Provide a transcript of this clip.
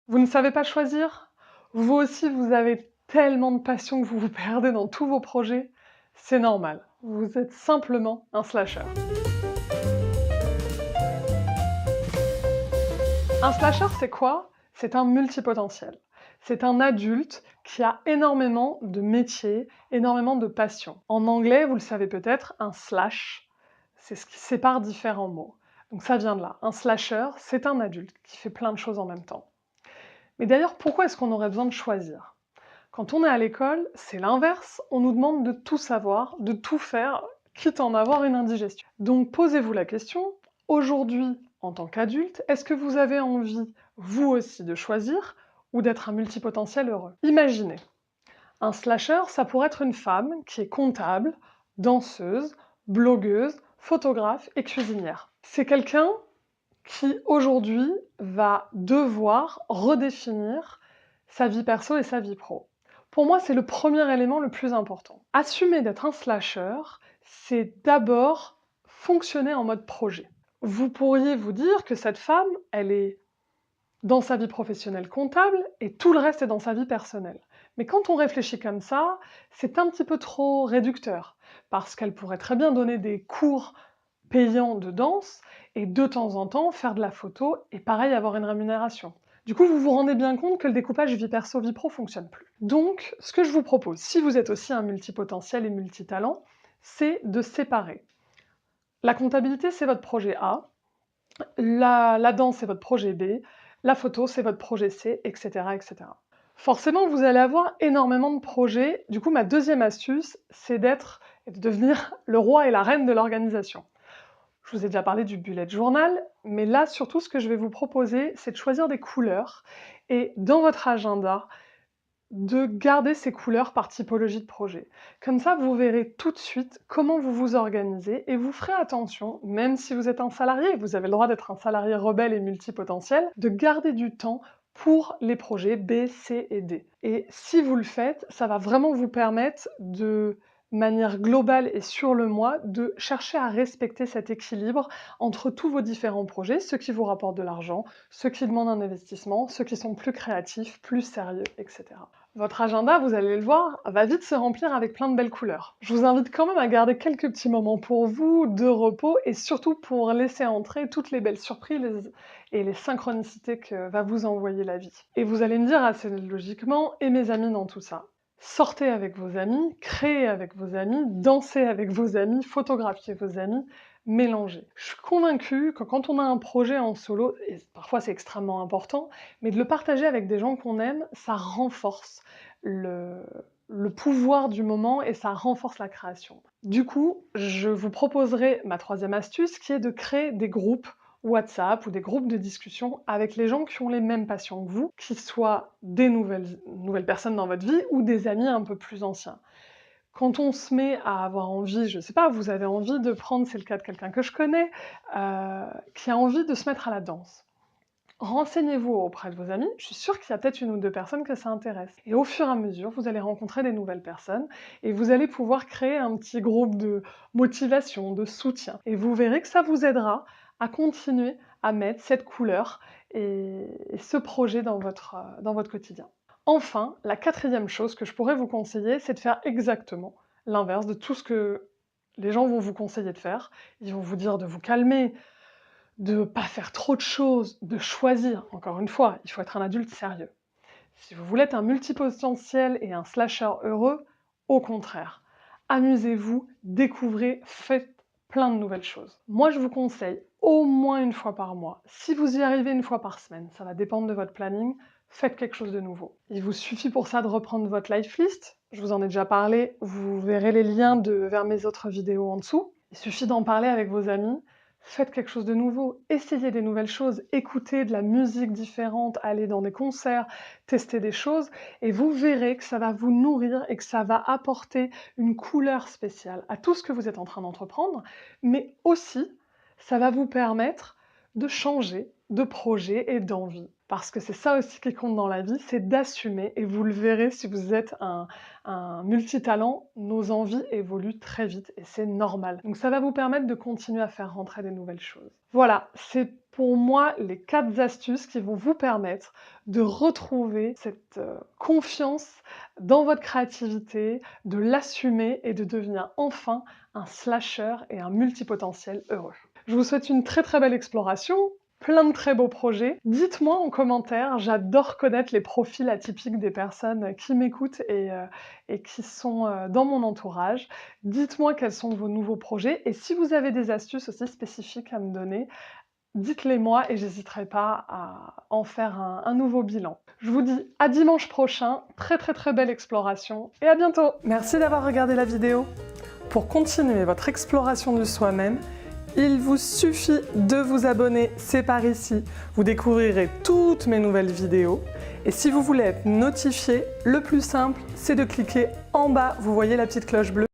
Vous ne savez pas choisir? Vous aussi, vous avez tellement de passion que vous vous perdez dans tous vos projets? C'est normal, vous êtes simplement un slasher. Un slasher, c'est quoi? C'est un multipotentiel. C'est un adulte qui a énormément de métiers, énormément de passions. En anglais, vous le savez peut-être, un slash, c'est ce qui sépare différents mots. Donc ça vient de là. Un slasher, c'est un adulte qui fait plein de choses en même temps. Mais d'ailleurs, pourquoi est-ce qu'on aurait besoin de choisir? Quand on est à l'école, c'est l'inverse, on nous demande de tout savoir, de tout faire, quitte à en avoir une indigestion. Donc posez-vous la question, aujourd'hui, en tant qu'adulte, est-ce que vous avez envie, vous aussi, de choisir ou d'être un multipotentiel heureux? Imaginez, un slasher, ça pourrait être une femme qui est comptable, danseuse, blogueuse, photographe et cuisinière. C'est quelqu'un qui, aujourd'hui, va devoir redéfinir sa vie perso et sa vie pro. Pour moi, c'est le premier élément le plus important. Assumer d'être un slasher, c'est d'abord fonctionner en mode projet. Vous pourriez vous dire que cette femme, elle est dans sa vie professionnelle comptable et tout le reste est dans sa vie personnelle. Mais quand on réfléchit comme ça, c'est un petit peu trop réducteur, parce qu'elle pourrait très bien donner des cours payants de danse et de temps en temps faire de la photo et pareil avoir une rémunération. Du coup, vous vous rendez bien compte que le découpage vie perso-vie pro fonctionne plus. Donc, ce que je vous propose, si vous êtes aussi un multipotentiel et multitalent, c'est de séparer. La comptabilité, c'est votre projet A, la danse, c'est votre projet B, la photo, c'est votre projet C, etc., etc. Forcément, vous allez avoir énormément de projets. Du coup, ma deuxième astuce, c'est d'être et de devenir le roi et la reine de l'organisation. Je vous ai déjà parlé du bullet journal, mais là, surtout, ce que je vais vous proposer, c'est de choisir des couleurs et dans votre agenda, de garder ces couleurs par typologie de projet. Comme ça, vous verrez tout de suite comment vous vous organisez et vous ferez attention, même si vous êtes un salarié, vous avez le droit d'être un salarié rebelle et multipotentiel, de garder du temps pour les projets B, C et D. Et si vous le faites, ça va vraiment vous permettre de manière globale et sur le mois, de chercher à respecter cet équilibre entre tous vos différents projets, ceux qui vous rapportent de l'argent, ceux qui demandent un investissement, ceux qui sont plus créatifs, plus sérieux, etc. Votre agenda, vous allez le voir, va vite se remplir avec plein de belles couleurs. Je vous invite quand même à garder quelques petits moments pour vous, de repos, et surtout pour laisser entrer toutes les belles surprises et les synchronicités que va vous envoyer la vie. Et vous allez me dire assez logiquement, et mes amis dans tout ça? Sortez avec vos amis, créez avec vos amis, dansez avec vos amis, photographiez vos amis, mélangez. Je suis convaincue que quand on a un projet en solo, et parfois c'est extrêmement important, mais de le partager avec des gens qu'on aime, ça renforce le, le pouvoir du moment et ça renforce la création. Du coup, je vous proposerai ma troisième astuce qui est de créer des groupes WhatsApp ou des groupes de discussion avec les gens qui ont les mêmes passions que vous, qu'ils soient des nouvelles personnes dans votre vie ou des amis un peu plus anciens. Quand on se met à avoir envie, je sais pas, vous avez envie de prendre, c'est le cas de quelqu'un que je connais, qui a envie de se mettre à la danse. Renseignez-vous auprès de vos amis, je suis sûre qu'il y a peut-être une ou deux personnes que ça intéresse. Et au fur et à mesure, vous allez rencontrer des nouvelles personnes et vous allez pouvoir créer un petit groupe de motivation, de soutien. Et vous verrez que ça vous aidera à continuer à mettre cette couleur et ce projet dans votre quotidien. Enfin, la quatrième chose que je pourrais vous conseiller, c'est de faire exactement l'inverse de tout ce que les gens vont vous conseiller de faire. Ils vont vous dire de vous calmer, de ne pas faire trop de choses, de choisir. Encore une fois, il faut être un adulte sérieux. Si vous voulez être un multipotentiel et un slasher heureux, au contraire, amusez-vous, découvrez, faites plein de nouvelles choses. Moi, je vous conseille au moins une fois par mois. Si vous y arrivez une fois par semaine, ça va dépendre de votre planning, faites quelque chose de nouveau. Il vous suffit pour ça de reprendre votre life list. Je vous en ai déjà parlé, vous verrez les liens vers mes autres vidéos en dessous. Il suffit d'en parler avec vos amis. Faites quelque chose de nouveau, essayez des nouvelles choses, écoutez de la musique différente, allez dans des concerts, testez des choses, et vous verrez que ça va vous nourrir et que ça va apporter une couleur spéciale à tout ce que vous êtes en train d'entreprendre, mais aussi, ça va vous permettre de changer de projet et d'envie. Parce que c'est ça aussi qui compte dans la vie, c'est d'assumer, et vous le verrez si vous êtes un multitalent, nos envies évoluent très vite et c'est normal. Donc ça va vous permettre de continuer à faire rentrer des nouvelles choses. Voilà, c'est pour moi les 4 astuces qui vont vous permettre de retrouver cette confiance dans votre créativité, de l'assumer et de devenir enfin un slasher et un multipotentiel heureux. Je vous souhaite une très très belle exploration, plein de très beaux projets. Dites-moi en commentaire, j'adore connaître les profils atypiques des personnes qui m'écoutent et qui sont dans mon entourage. Dites-moi quels sont vos nouveaux projets et si vous avez des astuces aussi spécifiques à me donner, dites-les moi et j'hésiterai pas à en faire un nouveau bilan. Je vous dis à dimanche prochain, très très très belle exploration et à bientôt. Merci d'avoir regardé la vidéo. Pour continuer votre exploration de soi-même, il vous suffit de vous abonner, c'est par ici. Vous découvrirez toutes mes nouvelles vidéos. Et si vous voulez être notifié, le plus simple, c'est de cliquer en bas, vous voyez la petite cloche bleue.